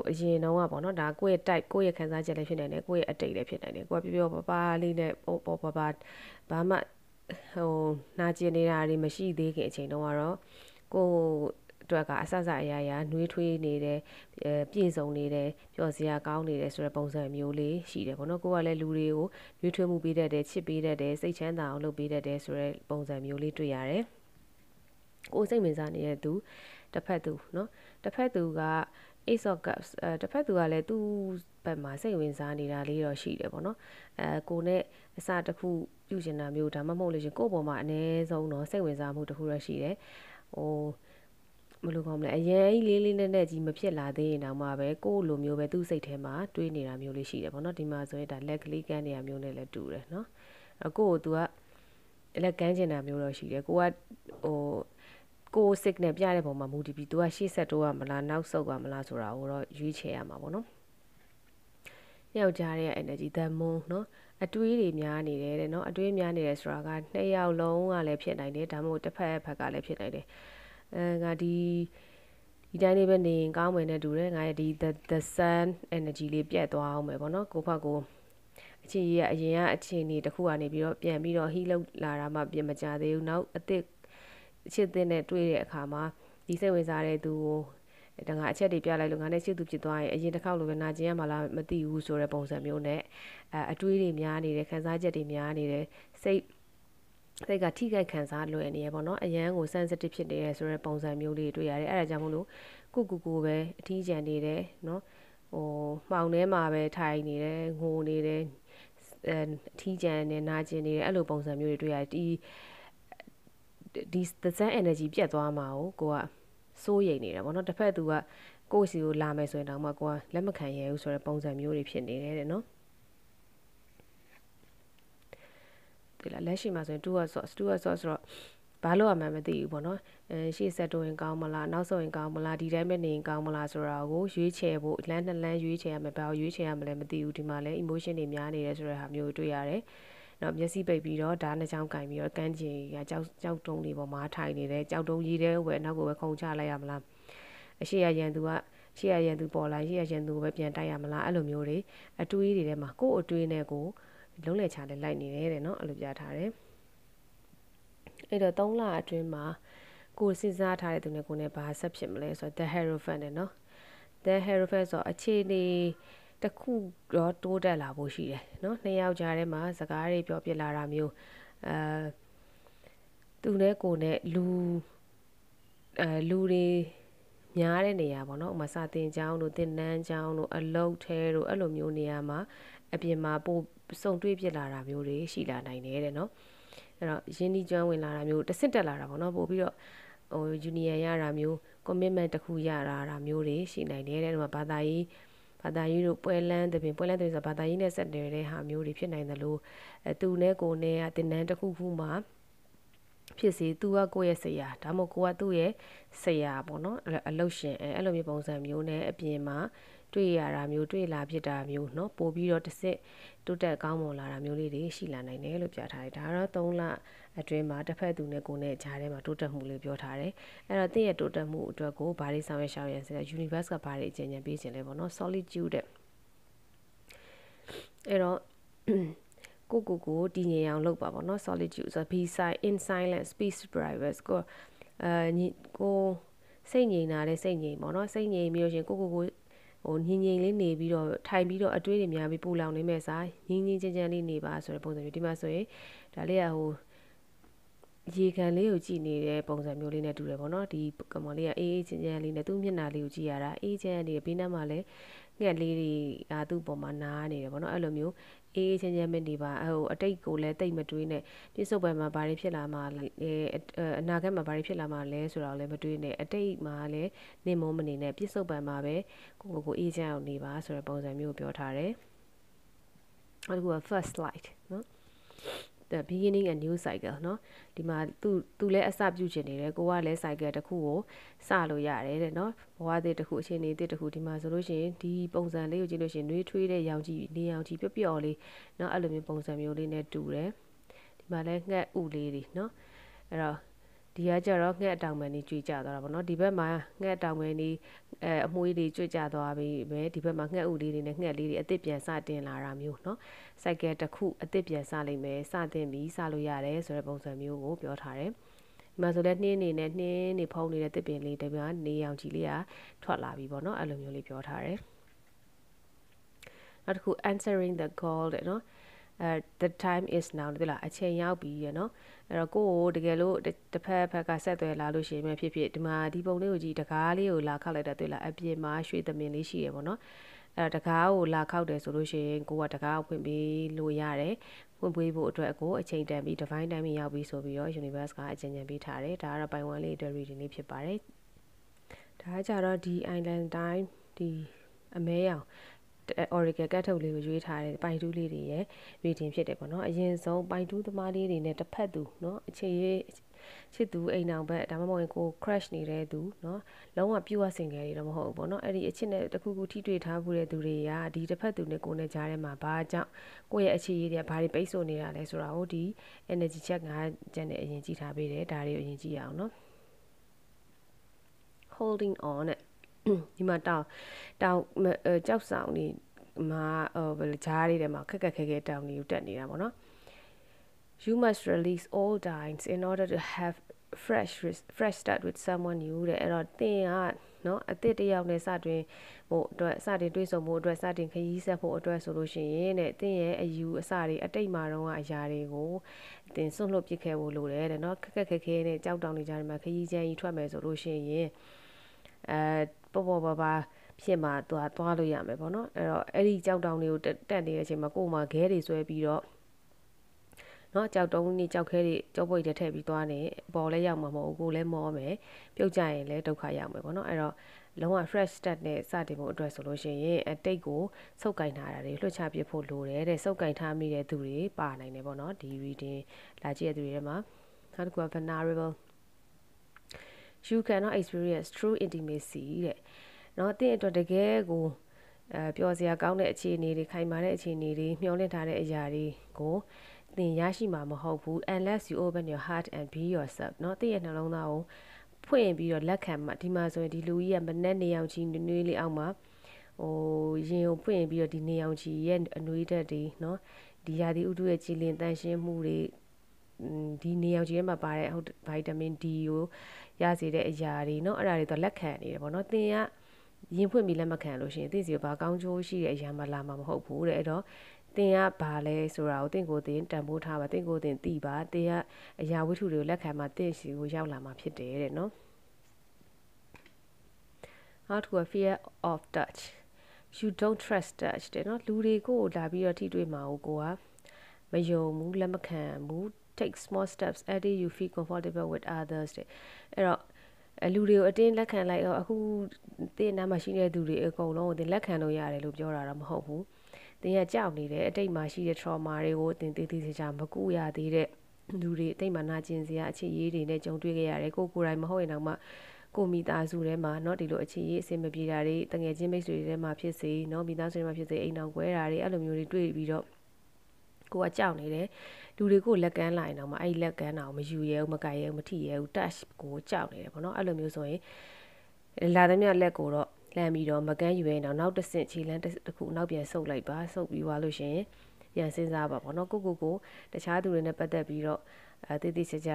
့အရင်တော့ပေါ့နော်ဒါကိုယ့်ရဲ့ type ကိုယ့်ရဲ့ခံစားချက်လည်းဖြစ်နိုင်တယ်ကိုယ့်ရဲ့အတိတ်လည်းဖြစ်နိုင်တယ်ကိုကပြောပါလေးနဲ့ပေါ်ဘာမှနာကျင်နေတာတွေမရှိသေးခင်အချိန်တုန်းကတော့ကိုအတွက်ကအဆအရာနှွေးထွေးနေတယ်ပြည့်စုံနေတယ်ပျော်စရာကောင်းနေတယ်ဆိုတဲ့ပုံစံမျိုးလေးရှိတယ်ပေါ့နော်ကိုကလည်းလူတွေကိုနှွေးထွေးမှုပေးတတ်တယ်ချစ်ပေးတတ်တယ်စိတ်ချမ်းသာအောင်လုပ်ပေးတတ်တယ်ဆိုတဲ့ပုံစံမျိုးလေးတွေ့ရတယ်ကိုစိတ်ဝင်စားနေတဲ့သူတစ်ဖက်သူเนาะတစ်ဖက်သူက Ace of Cups တစ်ဖက်သူကလည်းသူ့ဘက်မှာစိတ်ဝင်စားနေတာလေးတော့ရှိတယ်ပေါ့နော်ကိုနဲ့အစတစ်ခုပြုချင်တာမျိုးဒါမှမဟုတ်လို့ရှင်ကိုယ့်ဘောမှာအ ਨੇ ဆုံးတော့စိတ်ဝင်စားမှုတစ်ခုတော့ရှိတယ်မလို့ကောင်းမလဲအရင်လေးနက်ကြီးမဖြစ်လာသေးရင်တောင်မှပဲကိုယ့်လိုမျိုးပဲသူ့စိတ်ထဲမှာတွေးနေတာမျိုးလေးရှိတယ်ပေါ့နော်ဒီမှာဆိုရင်ဒါလက်ကလေးကန်းနေတာမျိုးနဲ့လည်းတူတယ်เนาะကိုယ့်ကို तू ကလက်ကန်းချင်တာမျိုးတော့ရှိတယ်ကိုကကိုစိတ်နဲ့ပြတဲ့ပုံမှာမူတည်ပြီး तू ကရှေ့ဆက်တိုးရမလားနောက်ဆုတ်ရမလားဆိုတာကိုတော့ရွေးချယ်ရမှာပေါ့နော်ယောက်ျားရဲ့ energy the moon เนาะအတွေးတွေများနေတယ်တဲ့เนาะအတွေးများနေတယ်ဆိုတာကနှစ်ယောက်လုံးကလည်းဖြစ်နိုင်တယ်ဒါမှမဟုတ်တစ်ဖက်ကလည်းဖြစ်နိုင်တယ်ငါဒီတိုင်းလေးပဲနေရင်ကောင်းမယ်နဲ့တူတယ်ငါရဲ့ဒီ the sun energy လေးပြတ်သွားအောင်ပဲပေါ့နော်ကိုဖက်ကိုအချင်းကြီးကအရင်ကအချင်းနေတစ်ခုကနေပြီးတော့ပြန်ပြီးတော့ heal လောက်လာတာမှပြင်မကြသေးဘူးနောက်အစ်စ်အချစ်တဲ့နဲ့တွေ့တဲ့အခါမှာဒီစိတ်ဝင်စားတဲ့သူကိုဒါငါအချက်တွေပြလိုက်လို့ငါနဲ့ချစ်သူဖြစ်သွားရင်အရင်တစ်ခေါက်လိုပဲနာကျင်ရမှာလားမသိဘူးဆိုတဲ့ပုံစံမျိုးနဲ့အတွေးတွေများနေတယ်ခံစားချက်တွေများနေတယ်စိတ်ကထိခိုက်ခံစားလွယ်နေရပေါ့နော်အရန်ကို sensitive ဖြစ်နေရဆိုတဲ့ပုံစံမျိုးလေးတွေ့ရတယ်အဲ့ဒါကြောင့်မလို့ကိုပဲအထီးကျန်နေတယ်နော်မှောင်ထဲမှာပဲထိုင်နေတယ်ငိုနေတယ်အထီးကျန်နေနာကျင်နေတယ်အဲ့လိုပုံစံမျိုးတွေတွေ့ရတယ်ဒီ the sun energy ပြတ်သွားမှာကိုကစိုးရိမ်နေတာပေါ့နော်တစ်ဖက်သူကကိုယ့်စီကိုလာမယ်ဆိုရင်တောင်မှကိုကလက်မခံရဘူးဆိုတဲ့ပုံစံမျိုးတွေဖြစ်နေတယ်တဲ့နော်ဒီလက်ရှိမှာဆိုရင်2 ဆိုတော့ဘာလို့အမှန်မသိဘူးပေါ့နော်ရှေ့ဆက်တိုးရင်ကောင်းမလားနောက်ဆုံးရင်ကောင်းမလားဒီတိုင်းပဲနေရင်ကောင်းမလားဆိုတာကိုရွေးချယ်ဖို့လမ်းနှစ်လမ်းရွေးချယ်ရမယ်ဘာကိုရွေးချယ်ရမလဲမသိဘူးဒီမှာလည်း emotion တွေများနေတယ်ဆိုတဲ့ဟာမျိုးတွေ့ရတယ်နော်မျက်စိပိတ်ပြီးတော့ဓာတ်နှစ်ချောင်းကင်ပြီးတော့ကန်းချင်ကကြောက်တုံးတွေပေါ်မှာထိုင်နေတယ်ကြောက်တုံးကြီးတဲ့ဝယ်နောက်ကိုပဲခုံချလိုက်ရမလားအရှိရရန်သူပေါ်လာရှေ့ရရန်သူကိုပဲပြန်တိုက်ရမလားအဲ့လိုမျိုးတွေအတွေးတွေထဲမှာကိုယ့်အတွေးနဲ့ကိုလုံးလဲချလဲလိုက်နေတယ်တဲ့နော်အဲ့လိုပြထားတယ်အဲ့တော့3လအတွင်းမှာကိုစဉ်းစားထားတဲ့သူနဲ့ကိုနဲ့ဘာဆက်ဖြစ်မလဲဆိုတော့ the hierophant နဲ့နော် the hierophant ဆိုအခြေအနေတစ်ခုတော့တိုးတက်လာဖို့ရှိတယ်နော်နှစ်ယောက်ကြားထဲမှာစကားတွေပြောပြလာတာမျိုးသူနဲ့ကိုနဲ့လူတွေများတဲ့နေရာပေါ့နော်ဥမာစာသင်ကျောင်းတို့သင်တန်းကျောင်းတို့အလုပ်ထဲတို့အဲ့လိုမျိုးနေရာမှာအပြင်မှာပို့စုံတွေ့ပြလာတာမျိုးတွေရှိလာနိုင်တယ်တဲ့နော်အဲ့တော့ရင်းနှီးကျွမ်းဝင်လာတာမျိုးတစ်ဆင့်တက်လာတာပေါ့နော်ပို့ပြီးတော့junior ရတာမျိုး commitment တစ်ခုရတာမျိုးတွေရှိနိုင်တယ်တဲ့ဘာသာရေးတို့ပွဲလန်းဆိုဘာသာရေးနဲ့ဆက်နေတဲ့ဟာမျိုးတွေဖြစ်နိုင်တယ်လို့သူနဲ့ကိုနဲ့ကတင်နန်းတစ်ခုမှာဖြစ်စီသူကကိုယ့်ရဲ့ဆရာဒါမှမဟုတ်ကိုကသူ့ရဲ့ဆရာပေါ့နော်အလုပ်ရှင်အဲ့လိုမျိုးပုံစံမျိုးနဲ့အပြင်မှာတွေ့ရတာမျိုးတွေ့လာဖြစ်တာမျိုးเนาะပို့ပြီးတော့တစ်စစ်တိုးတက်ကောင်းမွန်လာတာမျိုးလေးတွေရှိလာနိုင်တယ်လို့ပြထားတယ်ဒါကတော့3လအတွင်းမှာတစ်ဖက်သူနဲ့ကိုယ်နဲ့ကြားထဲမှာတိုးတက်မှုလေးပြောထားတယ်အဲ့တော့တင့်ရဲ့တိုးတက်မှုအတွက်ကိုဘာတွေဆောင်ရွက်ရှောက်ရန်ဆိုတော့ universe ကဘာတွေအကြံဉာဏ်ပေးခြင်းလဲပေါ့နော် solitude တဲ့အဲ့တော့ ကိုတည်ငြိမ်အောင်လုပ်ပါပေါ့နော် solitude ဆို be in silence peace private ကိုစိတ်ငြိမ်တာတဲ့စိတ်ငြိမ်ပေါ့နော်စိတ်ငြိမ်ပြီးလို့ရှင်ကိုဟိုငြိမ်ငြိမ်လေးနေပြီးတော့ထိုင်ပြီးတော့အတွေးတွေများပြီးပူလောင်နေမဲ့စားငြိမ်ငြိမ်ချမ်းချမ်းလေးနေပါဆိုတဲ့ပုံစံမျိုးဒီမှာဆိုရင်ဒါလေးကဟိုရေခံလေးကိုကြည့်နေတဲ့ပုံစံမျိုးလေးနဲ့တူတယ်ပေါ့နော်ဒီကမော်လေးကအေးအေးချမ်းချမ်းလေးနဲ့သူ့မျက်နှာလေးကိုကြည့်ရတာအေးချမ်းနေပြီးနောက်မှာလည်းငှက်လေးတွေသူ့ပေါ်မှာနားနေတယ်ပေါ့နော်အဲ့လိုမျိုးအေးအေးချမ်းချမ်းပဲနေပါဟိုအတိတ်ကိုလည်းတိတ်မတွေးနဲ့ပြစ္ဆုတ်ပံမှာဘာတွေဖြစ်လာမှာအနာဂတ်မှာဘာတွေဖြစ်လာမှာလဲဆိုတော့လည်းမတွေးနဲ့အတိတ်မှာလည်းနေမုံမနေနဲ့ပြစ္ဆုတ်ပံမှာပဲကိုအေးချမ်းအောင်နေပါဆိုတဲ့ပုံစံမျိုးကိုပြောထားတယ်အဲ့ဒါက first slide နော်the beginning a new cycle เนาะဒီမှာသူလည်းအစပြုချင်နေတယ်ကိုကလည်း cycle တစ်ခုကိုစလို့ရတယ်တဲ့เนาะဘဝသစ်တစ်ခုအခြေအနေသစ်တစ်ခုဒီမှာဆိုလို့ရှိရင်ဒီပုံစံလေးကိုကြည့်လို့ရှိရင်နှွေးထွေးတဲ့ရောင်ကြီးနေရောင်ကြီးပျော့လေးเนาะအဲ့လိုမျိုးပုံစံမျိုးလေးနဲ့တူတယ်ဒီမှာလည်းငှက်ဥလေးတွေเนาะအဲ့တော့ဒီကကြတော့ငှက်အတောင်ပံနေကြွေကြသွားတာပေါ့နော်ဒီဘက်မှာငှက်အတောင်ပံနေအမွှေးတွေကြွေကြသွားပြီးပဲဒီဘက်မှာငှက်ဥလေးတွေနဲ့ငှက်လေးတွေအသစ်ပြန်စတင်လာတာမျိုးเนาะစိုက်ကယ်တစ်ခုအသစ်ပြန်စလိမ့်မယ်စတင်ပြီးစလို့ရတယ်ဆိုတဲ့ပုံစံမျိုးကိုပြောထားတယ်ဒီမှာဆိုလဲနှင်းနေဖုံးနေတဲ့တစ်ပင်လေးတပြားနေအောင်ကြီးလေးကထွက်လာပြီပေါ့နော်အဲ့လိုမျိုးလေးပြောထားတယ်နောက်တစ်ခု answering the call တဲ့เนาะthe time is now တဲ့လားအချိန်ရောက်ပြီရနော်အဲ့တော့ကိုတကယ်လို့တစ်ဖက်ကဆက်သွယ်လာလို့ရှိရင်ဖြစ်ဒီမှာဒီပုံလေးကိုကြည့်တကားလေးကိုလာခောက်လိုက်တာတွေ့လားအပြင်မှာရွှေသမင်လေးရှိရပေါ့နော်အဲ့တကားကိုလာခောက်တယ်ဆိုလို့ရှိရင်ကိုကတကားကိုဖွင့်ပေးလို့ရတယ်ဖွင့်ပေးဖို့အတွက်ကိုအချိန်တန်ပြီး divine time ရောက်ပြီဆိုပြီးတော့ universe ကအကြံဉာဏ်ပေးထားတယ်ဒါကတော့ပိုင်1လေးအတွက် reading လေးဖြစ်ပါတယ်ဒါကကြတော့ဒီ island time ဒီအမဲရောင်oracle ကတ်ထုတ်လေးကိုရွေးထားတဲ့ပိုင်တူးလေးတွေရဲ့ reading ဖြစ်တယ်ပေါ့နော်အရင်ဆုံးပိုင်တူးသမားလေးတွေနဲ့တစ်ဖက်သူเนาะအခြေရေးချစ်သူအိမ်အောင်ဘက်ဒါမှမဟုတ်ကို crush နေတဲ့သူเนาะလုံးဝပြူဝစင်ငယ်တွေတော့မဟုတ်ဘူးပေါ့နော်အဲ့ဒီအချစ်နဲ့တခုခုထိတွေ့ထားမှုတဲ့သူတွေကဒီတစ်ဖက်သူနဲ့ကိုယ်နဲ့ကြားထဲမှာဘာကြောင့်ကိုယ့်ရဲ့အခြေရေးတွေကဘာတွေပိတ်ဆို့နေတာလဲဆိုတာကိုဒီ energy check ကကျန်တဲ့အရင်ကြည့်ထားပေးတယ်ဒါတွေကိုအရင်ကြည့်ရအောင်เนาะ holding on နဲ့ဒီမှာတောင်ကြောက်ဆောင်နေမှာဘယ်ကြားလေးထဲမှာခက်ခဲတောင်နေတက်နေတာပေါ့နော် you must release all doubts in order to have fresh start with someone new တဲ့အဲ့တော့သင်ကနော်အသစ်တယောက်နဲ့စတင်ဖို့အတွက်စတင်တွေးဆုံဖို့အတွက်စတင်ခရီးဆက်ဖို့အတွက်ဆိုလို့ရှိရင်တဲ့သင်ရဲ့အယူအဆတွေအတိတ်မှာတော့အရာတွေကိုသင်စွန့်လွတ်ပစ်ခဲ့ဖို့လိုတယ်တဲ့နော်ခက်ခဲနဲ့ကြောက်တောင်နေကြတယ်မှာခရီးချမ်းကြီးထွက်မယ်ဆိုလို့ရှိရင်ပေါ်ပါဖြစ်မှာသွားလို့ရမယ်ပေါ့နော်အဲ့တော့အဲ့ဒီကြောက်တောင်တွေကိုတက်နေတဲ့အချိန်မှာကိုယ်မှခဲတွေဆွဲပြီးတော့နော်ကြောက်တုံးနေကြောက်ခဲတွေကြောက်ပွေတွေထည့်ပြီးသွားနေပေါ်လဲရောက်မှာမဟုတ်ဘူးကိုလည်းမောမယ်ပြုတ်ကြရင်လည်းဒုက္ခရောက်မယ်ပေါ့နော်အဲ့တော့လုံးဝ fresh start နဲ့စတင်ဖို့အတွက်ဆိုလို့ရှိရင်အတိတ်ကိုစုပ်ကင်ထားတာတွေလွှတ်ချပစ်ဖို့လိုတယ်တဲ့စုပ်ကင်ထားမိတဲ့သူတွေပါနိုင်တယ်ပေါ့နော်ဒီ reading လာကြည့်ရတဲ့သူတွေထဲမှာနောက်တစ်ခုက vulnerable you cannot experience true intimacy တဲ့နော်တဲ့အတွက်တကယ်ကိုပျော်စရာကောင်းတဲ့အခြေအနေတွေခိုင်မာတဲ့အခြေအနေတွေမျှော်လင့်ထားတဲ့အရာတွေကိုသင်ရရှိမှာမဟုတ်ဘူး unless you open your heart and be yourself เนาะတဲ့ရဲ့နှလုံးသားကိုဖွင့်ပြီးတော့လက်ခံမှဒီမှာဆိုရင်ဒီလူကြီးကမနဲ့နေအောင်ကြီးနွေးလေးအောက်မှာဟိုရင်ကိုဖွင့်ပြီးတော့ဒီနေအောင်ကြီးရဲ့အနွေးဓာတ်တွေเนาะဒီရာသီဥတုရဲ့ကြည်လင်တန့်ရှင်းမှုတွေဒီနေအောင်ကြီးထဲမှာပါတဲ့ဟုတ်ဗိုက်တာမင် D ကိုရစေတဲ့အရာတွေเนาะအဲ့ဒါတွေတော့လက်ခံနေတယ်ပေါ့เนาะသင်ကရင်ဖွင့်ပြီးလက်မခံလို့ရှိရင်သိစီကိုဘာကောင်းကျိုးရှိတဲ့အရာမှလာမှာမဟုတ်ဘူးတဲ့အဲ့တော့သင်ကဘာလဲဆိုတာကိုသင်ကိုယ်သင်တန်ဖိုးထားပါသင်ကိုယ်သင်သိပါသင်ကအရာဝတ္ထုတွေကိုလက်ခံမှသင်စီကိုရောက်လာမှာဖြစ်တယ်တဲ့နော်နောက်တစ်ခုက fear of touch you don't trust touch တဲ့နော်လူတွေကိုလာပြီးတော့ထိတွေ့မှာကိုကမယုံဘူးလက်မခံဘူး take small steps until you feel comfortable with others တဲ့အဲ့တော့လူတွေကိုအတင်းလက်ခံလိုက်တော့အခုတင်းနားမှာရှိနေတဲ့သူတွေအကုန်လုံးကိုတင်းလက်ခံလို့ရတယ်လို့ပြောတာတော့မဟုတ်ဘူးတင်းကကြောက်နေတယ်အတိတ်မှာရှိတဲ့ trauma တွေကိုတင်းသေးသေးချာမကူရသေးတဲ့လူတွေအတိတ်မှာနာကျင်စရာအခြေရေးတွေနဲ့ကြုံတွေ့ခဲ့ရတယ်ကိုယ်တိုင်မဟုတ်ရင်တော့မှကိုမိသားစုထဲမှာเนาะဒီလိုအခြေရေးအဆင်မပြေတာတွေတငယ်ချင်းမိတ်ဆွေတွေထဲမှာဖြစ်စေเนาะမိသားစုထဲမှာဖြစ်စေအိမ်တော်ကွဲတာတွေအဲ့လိုမျိုးတွေတွေ့ပြီးတော့ကိုကကြောက်နေတယ်လူတွေကိုလက်ကမ်းလာရင်တော့မှအဲ့လက်ကမ်းတာကိုမယူရဲဘူးမကြိုက်ရဲဘူးမထိရဲဘူး touch ကိုကြောက်နေတယ်ပေါ့နော်အဲ့လိုမျိုးဆိုရင်လာသမျှလက်ကိုတော့လှမ်းပြီးတော့မကမ်းယူရင်တော့နောက်တစ်ဆင့်ခြေလမ်းတစ်ခုနောက်ပြန်ဆုပ်လိုက်ပါဆုပ်ပြီးသွားလို့ရှိရင် ပြန်စဉ်းစားပါပေါ့နော်ကိုတခြားသူတွေနဲ့ပတ်သက်ပြီးတော့တိတိကျကျ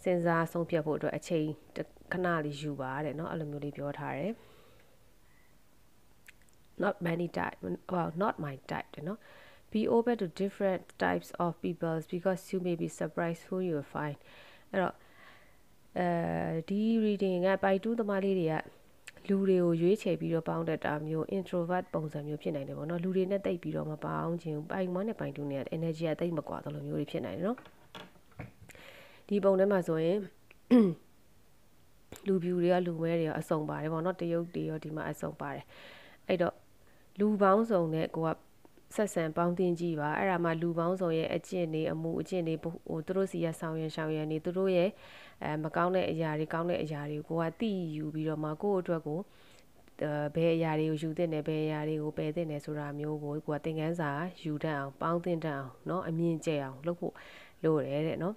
စဉ်းစားဆုံးဖြတ်ဖို့အတွက်အချိန်ခဏလေးယူပါတဲ့เนาะအဲ့လိုမျိုးလေးပြောထားတယ် not many type not my type တဲ့เนาะbe open to different types of people because you may be surprised who you will find အဲ့တော့ဒီ reading ကပိုင်တူးသမားလေးတွေကလူတွေကိုရွေးချယ်ပြီးတော့ပေါင်းတတ်တာမျိုး introvert ပုံစံမျိုးဖြစ်နိုင်တယ်ပေါ့နော်လူတွေနဲ့တိတ်ပြီးတော့မပေါင်းခြင်းပိုင်1နဲ့ပိုင်2နဲ့ energy ကတိတ်မကွာသလိုမျိုးတွေဖြစ်နိုင်တယ်နော်ဒီပုံထဲမှာဆိုရင်လူပြူတွေကလူမဲတွေရောအစုံပါတယ်ပေါ့နော်တရုတ်တွေရောဒီမှာအစုံပါတယ်အဲ့တော့လူပေါင်းစုံနဲ့ကိုကဆက်ဆံပေါင်းတင်ကြည့်ပါအဲ့ဒါမှလူပေါင်းစုံရဲ့အကျင့်တွေအမှုအကျင့်တွေဟိုသူတို့စီရဆောင်ရန်ရှောင်ရန်နေသူတို့ရဲ့မကောင်းတဲ့အရာတွေကောင်းတဲ့အရာတွေကိုကသိယူပြီးတော့မှကိုယ့်အတွက်ကိုဘယ်အရာတွေကိုယူသင့်တယ်ဘယ်အရာတွေကိုပယ်သင့်တယ်ဆိုတာမျိုးကိုကိုကသင်ခန်းစာယူတတ်အောင်ပေါင်းသင့်တတ်အောင်เนาะအမြင်ကျအောင်လုပ်ဖို့လိုတယ်တဲ့เนาะ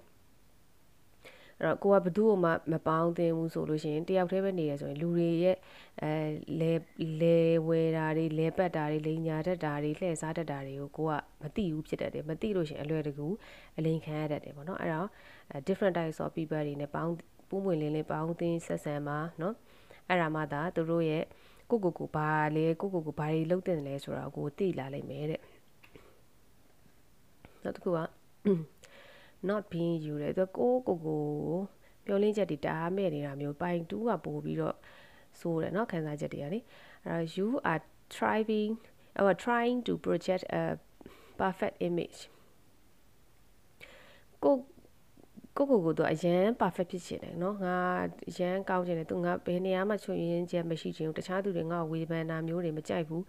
အဲ့တော့ကိုကဘသူ့ကိုမှမပေါင်းသင်ဘူးဆိုလို့ရှိရင်တယောက်တည်းပဲနေရဆိုရင်လူတွေရဲ့လဲဝဲတာတွေလဲပတ်တာတွေလိန်ညာတတ်တာတွေလှည့်စားတတ်တာတွေကိုကိုကမသိဘူးဖြစ်တတ်တယ်မသိလို့ရှိရင်အလွယ်တကူအလိန်ခံရတတ်တယ်ပေါ့နော်အဲ့တော့ different types of people တွေနဲ့ပေါင်းပူးမွင်လင်းလေးပေါင်းသင်ဆက်ဆံပါနော်အဲ့ဒါမှသာသူတို့ရဲ့ကိုဘာလဲကိုဘာတွေလုပ်တင်တယ်လဲဆိုတာကိုသိလာလိမ့်မယ်တဲ့နောက်တစ်ခုကnot being you တဲ့သူကိုပြောလင်းချက်တွေတားမဲ့နေတာမျိုးပိုင်2ကပို့ပြီးတော့ဆိုတယ်เนาะခံစားချက်တွေကလေအဲ့တော့ you are trying to project a perfect image ကိုတော့အရန် perfect ဖြစ်ချင်တယ်เนาะငါအရန်ကောင်းချင်တယ်သူငါဘယ်နေရာမှချွတ်ရင်းချက်မရှိချင်ဘူးတခြားသူတွေငါ့ကိုဝေဖန်တာမျိုးတွေမကြိုက်ဘူး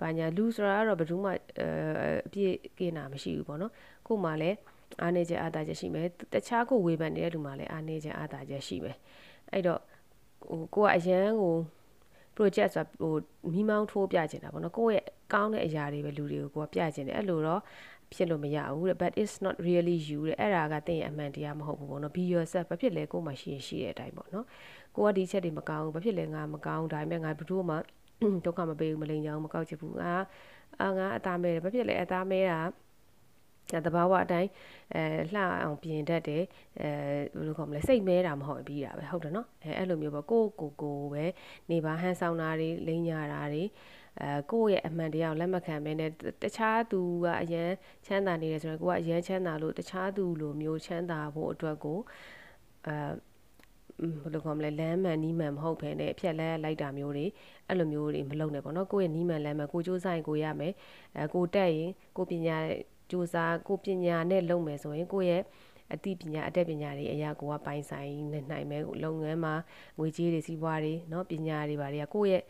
ဘာညာလူဆိုတာကတော့ဘယ်သူမှအပြည့်ကင်းတာမရှိဘူးပေါ့နော်ကို့မှာလည်းအားနေချက်အားသာချက်ရှိမယ်တခြားကိုဝေဖန်နေတဲ့လူမှာလည်းအားနေချက်အားသာချက်ရှိမယ်အဲ့တော့ကိုကအရန်ကို project ဆိုမိမောင်းထိုးပြချင်တာပေါ့နော်ကိုယ့်ရဲ့ကောင်းတဲ့အရာတွေပဲလူတွေကိုကိုကပြချင်တယ်အဲ့လိုတော့ဖြစ်လို့မရဘူးတဲ့ but it's not really you တဲ့အဲ့ဒါကသင်ရဲ့အမှန်တရားမဟုတ်ဘူးပေါ့နော် be yourself ဘာဖြစ်လဲကိုယ်မှရှိတဲ့အတိုင်းပေါ့နော်ကိုကဒီချက်တွေမကောင်းဘူးဘာဖြစ်လဲငါမကောင်းဒါပေမဲ့ငါဘယ်သူမှဒုက္ခမပေးဘူးမလိမ်ကြဘူးမကောက်ချင်ဘူးငါအသားမဲတယ်ဘာဖြစ်လဲအသားမဲတာတဘာဝအတိုင်းလှအောင်ပြင်တတ်တယ်ဘယ်လိုခေါ်မလဲစိတ်မဲတာမဟုတ်ပြီးတာပဲဟုတ်တယ်နော်အဲ့လိုမျိုးပေါ့ကိုပဲနေပါဟန်ဆောင်တာတွေလိမ်ညာတာတွေကိုယ့်ရဲ့အမှန်တရားကိုလက်မခံဘဲနဲ့တခြားသူကအရန်ချမ်းသာနေတယ်ဆိုတော့ကိုကအရန်ချမ်းသာလို့တခြားသူလိုမျိုးချမ်းသာဖို့အတွက်ကိုဘယ်လိုခေါ်မလဲလမ်းမှန်နီးမှန်မဟုတ်ဘဲနဲ့ဖြတ်လဲလိုက်တာမျိုးတွေအဲ့လိုမျိုးတွေမလုပ်နဲ့ပေါ့နော်ကိုယ့်ရဲ့နီးမှန်လမ်းမှန်ကိုစူးစမ်းရင်ကိုရမယ်ကိုတက်ရင်ကိုပညာစူးစမ်းကိုပညာနဲ့လုပ်မယ်ဆိုရင်ကိုယ့်ရဲ့အသိပညာအတတ်ပညာတွေအရာကိုကပိုင်ဆိုင်နိုင်မယ်လုပ်ငန်းမှာငွေကြေးတွေစီးပွားတွေเนาะပညာတွေဘာတွေကကိုယ့်ရဲ့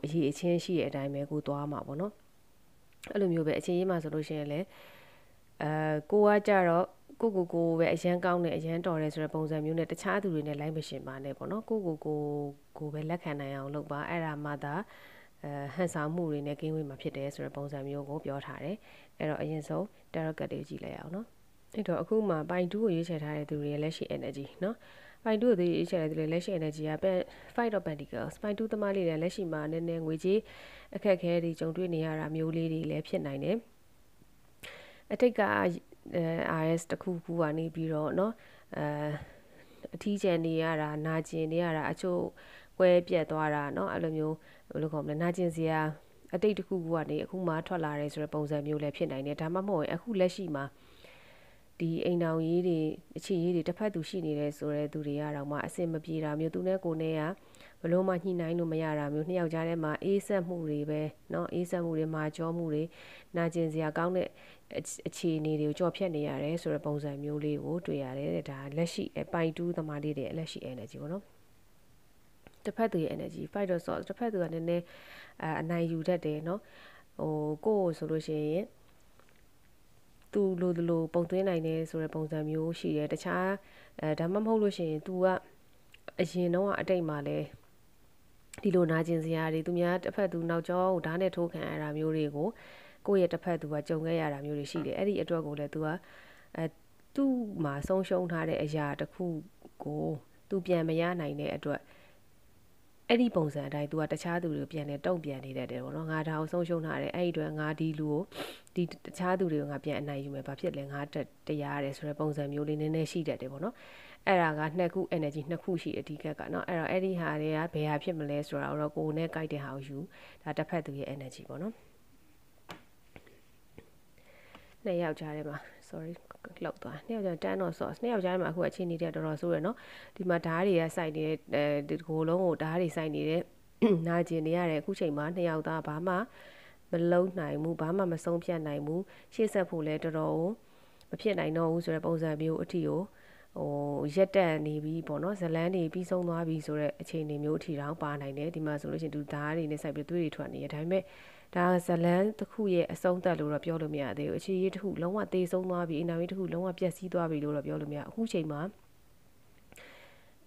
အရေးအချင်းရှိတဲ့အတိုင်းပဲကိုသွားမှာပေါ့နော်အဲ့လိုမျိုးပဲအချင်းကြီးမှဆိုလို့ရှိရင်လည်းကိုကကြတော့ကိုပဲအရန်ကောင်းတယ်အရန်တော်တယ်ဆိုတဲ့ပုံစံမျိုးနဲ့တခြားသူတွေနဲ့လိုက်မရှင်ပါနဲ့ပေါ့နော်ကိုပဲလက်ခံနိုင်အောင်လုပ်ပါအဲ့ဒါမှသာဟန်ဆောင်မှုတွေနဲ့ကင်းဝေးမှာဖြစ်တယ်ဆိုတဲ့ပုံစံမျိုးကိုပြောထားတယ်အဲ့တော့အရင်ဆုံး tarot card လေးကြည့်လိုက်အောင်နော်အဲ့တော့အခုမှပိုင်2ကိုရွေးချယ်ထားတဲ့သူတွေရဲ့လက်ရှိ energy နော်ပိုင်2ကိုရွေးချယ်တဲ့သူတွေလက်ရှိ energy က Fight of Pentacles ပိုင်2သမားလေးတွေလက်ရှိမှာနည်းနည်းငွေကြေးအခက်အခဲတွေကြုံတွေ့နေရတာမျိုးလေးတွေလည်းဖြစ်နိုင်တယ်အတိတ်ကRS တခုကနေပြီးတော့เนาะအထီးကျန်နေရတာနာကျင်နေရတာအချို့ကွဲပြက်သွားတာเนาะအဲ့လိုမျိုးဘယ်လိုခေါ်မလဲနာကျင်စရာအတိတ်တခုကနေအခုမှထွက်လာတယ်ဆိုတဲ့ပုံစံမျိုးလည်းဖြစ်နိုင်တယ်ဒါမှမဟုတ်ရင်အခုလက်ရှိမှာဒီအိမ်တောင်ရေးတွေအခြေရေးတွေတစ်ဖက်သူရှိနေတယ်ဆိုတဲ့သူတွေကတော့မှအဆင်မပြေတာမျိုးသူနဲ့ကိုနဲ့ကဘလို့မှညှိနှိုင်းလို့မရတာမျိုးနှစ်ယောက်ကြားထဲမှာအေးဆက်မှုတွေပဲเนาะအေးဆက်မှုတွေမှာကြောမှုတွေနာကျင်စရာကောင်းတဲ့အခြေအနေတွေကိုကြော်ဖြတ်နေရတယ်ဆိုတဲ့ပုံစံမျိုးလေးကိုတွေ့ရတယ်ဒါလက်ရှိပိုင်2သမားလေးတွေလက်ရှိ energy ပေါ့နော်တစ်ဖက်သူရဲ့ energy fight or sort တစ်ဖက်သူကနည်းနည်းအနိုင်ယူတတ်တယ်เนาะကိုယ့်ဆိုလို့ရှိရင်သူလိုပုံသွင်းနိုင်တယ်ဆိုတဲ့ပုံစံမျိုးရှိတယ်တခြားဒါမှမဟုတ်လို့ရှိရင် तू ကအရင်တော့အတိတ်မှာလဲဒီလိုနာကျင်စရာတွေသူများတစ်ဖက်သူနောက်ကျောကိုဓာတ်နဲ့ထိုးခံရတာမျိုးတွေကိုကိုယ့်ရဲ့တစ်ဖက်သူကကြုံခဲ့ရတာမျိုးတွေရှိတယ်အဲ့ဒီအတွက်ကိုလည်း तू ကသူ့မှာဆုံးရှုံးထားတဲ့အရာတစ်ခုကို तू ပြန်မရနိုင်တဲ့အတွက် အဲ့ဒီပုံစံအတိုင်း तू ကတခြားသူတွေကိုပြန်လဲတုံ့ပြန်နေတတ်တယ်ပေါ့နော်ငါဒါကိုဆုံးရှုံးထားတယ်အဲ့ဒီအတွက်ငါဒီလူကိုဒီတခြားသူတွေကိုငါပြန်အနိုင်ယူမယ်ဘာဖြစ်လဲငါတရားရတယ်ဆိုတဲ့ပုံစံမျိုးလေးနည်းနည်းရှိတတ်တယ်ပေါ့နော်အဲ့ဒါကနှစ်ခု energy နှစ်ခုရှိအဓိကကနော်အဲ့တော့အဲ့ဒီဟာတွေကဘယ်ဟာဖြစ်မလဲဆိုတာတော့ကိုယ်နဲ့ကြိုက်တဲ့ဟာကိုယူဒါတစ်ဖက်သူရဲ့ energy ပေါ့နော်နှစ်ယောက်ကြားထဲမှာ sorry လောက်သွားနှစ်ယောက်ကြား 10 of swords နှစ်ယောက်ကြားထဲမှာအခုအခြေအနေတွေတော်တော်ဆိုးရယ်နော်ဒီမှာဓာတ်တွေကစိုက်နေတဲ့ဒီကိုယ်လုံးကိုဓာတ်တွေစိုက်နေတဲ့နာကျင်နေရတယ်အခုချိန်မှာနှစ်ယောက်သားဘာမှမလုံးနိုင်ဘူးဘာမှမဆုံးဖြတ်နိုင်ဘူးရှေ့ဆက်ဖို့လဲတော်တော်မဖြစ်နိုင်တော့ဘူးဆိုတဲ့ပုံစံမျိုးအထီကိုရက်တက်နေပြီပေါ့နော်ဇလန်းတွေပြီးဆုံးသွားပြီဆိုတဲ့အခြေအနေမျိုးအထီတောင်ပါနိုင်တယ်ဒီမှာဆိုလို့ရှိရင်သူဓာတ်တွေနဲ့စိုက်ပြီးသွေးတွေထွက်နေတယ်ဒါပေမဲ့ဒါဇလန်းတစ်ခုရဲ့အဆုံးသတ်လို့တော့ပြောလို့မရသေးဘူးအခြေရေးတစ်ခုလုံးဝသေဆုံးသွားပြီအနာဝေးတစ်ခုလုံးဝပျက်စီးသွားပြီလို့တော့ပြောလို့မရအခုချိန်မှာ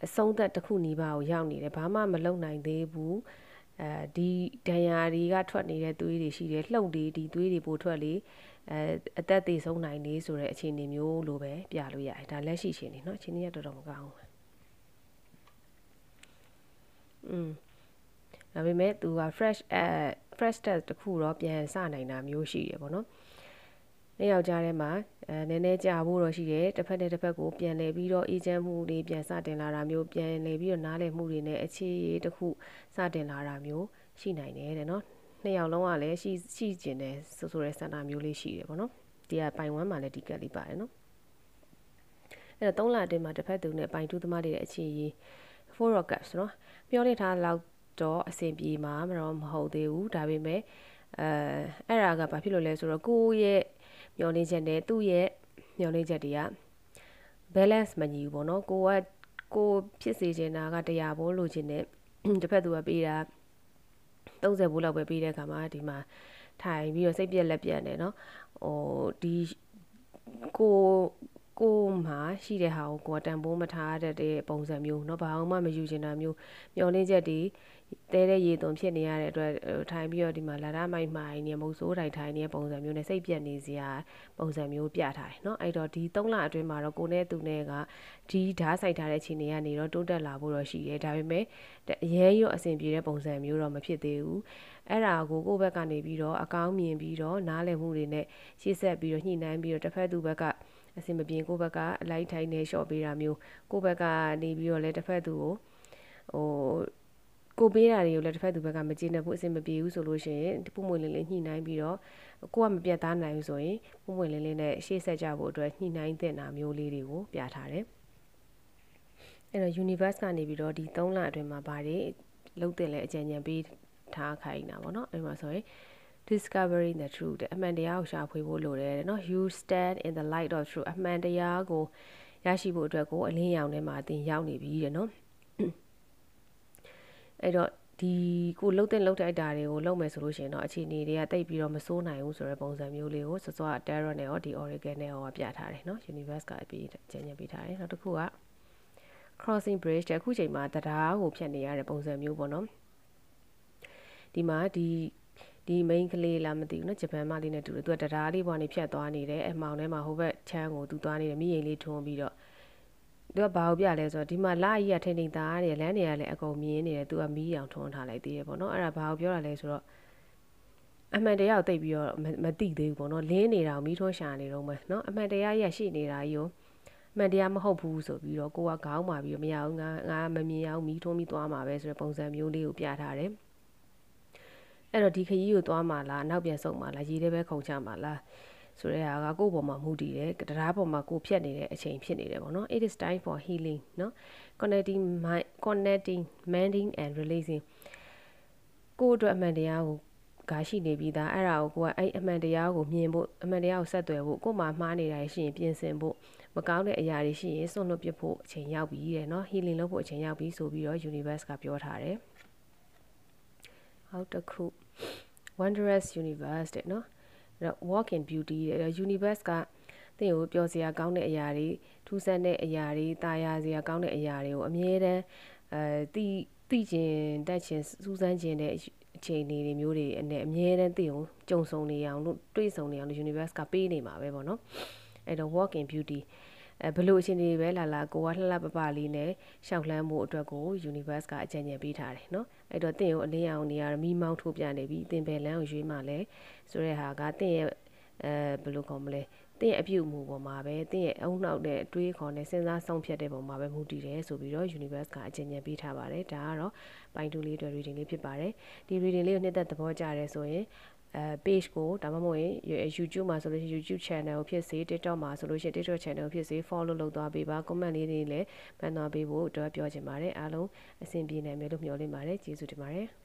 အဆုံးသတ်တစ်ခုနီးပါးကိုရောက်နေတယ်ဘာမှမလုပ်နိုင်သေးဘူးဒီဒဏ်ရာတွေကထွက်နေတဲ့သွေးတွေရှိတယ်လှုပ်တွေဒီသွေးတွေပိုထွက်လေအသက်သေဆုံးနိုင်နေဆိုတဲ့အခြေအနေမျိုးလိုပဲပြလို့ရတယ်ဒါလက်ရှိအခြေအနေเนาะအခြေအနေကတော်တော်မကောင်းဘူးဒါပေမဲ့သူက fresh test တခုတော့ပြန်စနိုင်တာမျိုးရှိတယ်ပေါ့နော်နှစ်ယောက်ကြားထဲမှာနည်းနည်းကြာဖို့တော့ရှိတယ်တစ်ဖက်နဲ့တစ်ဖက်ကိုပြန်လဲပြီးတော့အေဂျင့်မှုတွေပြန်စတင်လာတာမျိုးပြန်လဲပြီးတော့နားလည်မှုတွေနဲ့အခြေရေးတစ်ခုစတင်လာတာမျိုးရှိနိုင်တယ်တဲ့နော်နှစ်ယောက်လုံးကလည်းရှိကျင်တယ်ဆိုတဲ့စန္ဒမျိုးလေးရှိတယ်ပေါ့နော်ဒီကပိုင်ဝမ်းမှာလည်းဒီကက်လေးပါတယ်နော်အဲ့တော့3လအတွင်းမှာတစ်ဖက်သူနဲ့ပိုင်တူးသမားတွေရဲ့အခြေရေး 4 of cups နော်ပြောနေထားလောက်တော့အဆင်ပြေမှာမဟုတ်သေးဘူးဒါပေမဲ့အဲ့ဒါကဘာဖြစ်လို့လဲဆိုတော့ကိုယ့်ရဲ့မျောလင်းချက်နဲ့သူ့ရဲ့မျောလင်းချက်တွေက balance မညီဘူးပေါ့နော်ကိုဖြစ်စေချင်တာက100ဘိုးလိုချင်တဲ့တစ်ဖက်သူကပေးတာ30ဘိုးလောက်ပဲပေးတဲ့အခါမှာဒီမှာထိုင်ပြီးတော့စိတ်ပြက်လက်ပြက်နေเนาะဒီကိုမှာရှိတဲ့ဟာကိုတန်ဖိုးမထားတတ်တဲ့ပုံစံမျိုးเนาะဘာမှမယူချင်တာမျိုးမျောလင်းချက်တွေတဲတဲ့ရေသွန်ဖြစ်နေရတဲ့အတွက်ထိုင်ပြီးတော့ဒီမှာလာရမိုက်နေမုတ်ဆိုးထိုင်နေတဲ့ပုံစံမျိုးနဲ့စိတ်ပြက်နေစရာပုံစံမျိုးပြထားတယ်เนาะအဲ့တော့ဒီ3လအတွင်းမှာတော့ကိုနဲ့သူနဲ့ကဒီဓာတ်ဆိုင်ထားတဲ့ခြေနေကနေတော့တိုးတက်လာဖို့တော့ရှိတယ်ဒါပေမဲ့အရေးရောအဆင်ပြေတဲ့ပုံစံမျိုးတော့မဖြစ်သေးဘူးအဲ့ဒါကိုကိုယ့်ဘက်ကနေပြီးတော့အကောင်းမြင်ပြီးတော့နားလည်မှုတွေနဲ့ရှေ့ဆက်ပြီးတော့ညှိနှိုင်းပြီးတော့တစ်ဖက်သူဘက်ကအဆင်မပြေကိုယ့်ဘက်ကအလိုက်ထိုင်နေရှော့ပေးတာမျိုးကိုယ့်ဘက်ကနေပြီးတော့လည်းတစ်ဖက်သူကိုပေးတာတွေကိုလည်းတစ်ဖက်သူဘက်ကမကျေနပ်ဘူးအဆင်မပြေဘူးဆိုလို့ရှိရင်ပုံမွေလေးညှိနှိုင်းပြီးတော့ကိုကမပြတ်သားနိုင်ဘူးဆိုရင်ပုံမွေလေးနဲ့ရှေ့ဆက်ကြဖို့အတွက်ညှိနှိုင်းတဲ့နာမျိုးလေးတွေကိုပြထားတယ်အဲ့တော့ universe ကနေပြီးတော့ဒီ3လအတွင်းမှာဘာတွေလုံးတင်လဲအကြံဉာဏ်ပေးထားခိုင်းတာပေါ့နော်အဲ့မှာဆိုရင် discovering the truth အမှန်တရားကိုရှာဖွေဖို့လိုတယ်เนาะ you stand in the light of truth အမှန်တရားကိုရရှိဖို့အတွက်ကိုအလင်းရောင်ထဲမှာသင်ရောက်နေပြီတဲ့เนาะအဲ့တော့ဒီကိုလှုပ်တဲ့တိုက်တာတွေကိုလုပ်မယ်ဆိုလို့ရှိရင်တော့အခြေအနေတွေကတိတ်ပြီးတော့မစိုးနိုင်ဘူးဆိုတဲ့ပုံစံမျိုးလေးကိုစောစော Tarot နဲ့ရောဒီ Oracle နဲ့ရောပြထားတယ်เนาะ universe ကပြီးကျန်ပေးထားတယ်နောက်တစ်ခုက crossing bridge တဲ့အခုချိန်မှာတရားကိုဖြတ်နေရတဲ့ပုံစံမျိုးပေါ့နော်ဒီမှာဒီ main ကလေးလားမသိဘူးเนาะဂျပန်မလေးနဲ့တူတယ်သူကတရားလေးပေါ်နေဖြတ်သွားနေတယ်အမောင်ထဲမှာဟိုဘက်ချမ်းကိုသူသွားနေတယ်မိရင်လေးထွန်းပြီးတော့သူကဘာကိုပြလဲဆိုတော့ဒီမှာလာကြီးကထိန်ထိန်သားနေလမ်းတွေကလည်းအကုန်မြင်နေတယ်သူကမီးအောင်ထွန်းထားလိုက်သေးတယ်ပေါ့နော်အဲ့ဒါဘာကိုပြောတာလဲဆိုတော့အမှန်တရားကိုသိပြီးတော့မသိသေးဘူးပေါ့နော်လင်းနေတာကိုမီးထွန်းရှာနေတော့မယ်နော်အမှန်တရားကြီးရှိနေတာကြီးကိုအမှန်တရားမဟုတ်ဘူးဆိုပြီးတော့ကိုကခေါင်းမာပြီးတော့မရဘူးငါမမြင်အောင်မီးထွန်းပြီးသွားမှာပဲဆိုတဲ့ပုံစံမျိုးလေးကိုပြထားတယ်အဲ့တော့ဒီခရီးကိုသွားမှာလားနောက်ပြန်ဆုတ်မှာလားရေထဲပဲခုန်ချမှာလားဆိုတဲ့ဟာကကိုယ့်ပေါ်မှာမူတည်တယ်တရားပေါ်မှာကိုဖြတ်နေတဲ့အချိန်ဖြစ်နေတယ်ပေါ့နော် it is time for healing နော် connecting mending and releasing ကိုယ့်အတွက်အမှန်တရားကိုရှိနေပြီးသားအဲ့ဒါကိုကိုကအဲ့အမှန်တရားကိုမြင်ဖို့အမှန်တရားကိုဆက်သွယ်ဖို့ကိုယ်မှာမှားနေတာရှိရင်ပြင်ဆင်ဖို့မကောင်းတဲ့အရာတွေရှိရင်စွန့်လွတ်ပစ်ဖို့အချိန်ရောက်ပြီတဲ့နော် healing လုပ်ဖို့အချိန်ရောက်ပြီဆိုပြီးတော့ universe ကပြောထားတယ်ဟုတ်တစ်ခု wondrous universe တဲ့နော်walk in beauty တဲ့ universe ကသင်ကိုပြောစရာကောင်းတဲ့အရာတွေထူးဆန်းတဲ့အရာတွေတာယာစရာကောင်းတဲ့အရာတွေကိုအမြဲတမ်းသိကျင်တတ်ချင်စူးစမ်းခြင်းတဲ့အခြေအနေတွေမျိုးတွေနဲ့အမြဲတမ်းသိအောင်ကြုံဆုံနေအောင်လို့တွေးဆုံနေအောင်လို့ universe ကပေးနေမှာပဲပေါ့နော်အဲ့တော့ walk in beauty ဘလို့အချင်းတွေပဲလာကိုကလှလှပပလေးနဲ့ရှောက်လှမ်းမှုအတွက်ကို universe ကအကြံဉာဏ်ပေးထားတယ်နော်အဲ့တော့တင့်ကိုအလင်းရောင်နေရမီးမောင်းထိုးပြနေပြီတင်ပဲလမ်းကိုရွေးမှလဲဆိုတဲ့ဟာကတင့်ရဲ့ဘယ်လိုခေါ်မလဲတင့်ရဲ့အပြုအမူပေါ်မှာပဲတင့်ရဲ့အုံနောက်တဲ့အတွေးခေါ်နဲ့စဉ်းစားဆုံးဖြတ်တဲ့ပုံမှာပဲမူတည်တယ်ဆိုပြီးတော့ universe ကအကြံဉာဏ်ပေးထားပါတယ်ဒါကတော့ပိုင်း2လေးအတွက် reading လေးဖြစ်ပါတယ်ဒီ reading လေးကိုနှစ်သက်သဘောကျတယ်ဆိုရင်page ကိုဒါမှမဟုတ်ရင် YouTube မှာဆိုလို့ရှိရင် YouTube channel ကိုဖြစ်စေ TikTok မှာဆိုလို့ရှိရင် TikTok channel ကိုဖြစ်စေ follow လုပ်သွားပေးပါ comment လေးတွေလည်းမှန်သွားပေးဖို့အတွက်ပြောချင်ပါတယ်အားလုံးအဆင်ပြေနိုင်မယ်လို့မျှော်လင့်ပါတယ်ကျေးဇူးတင်ပါတယ်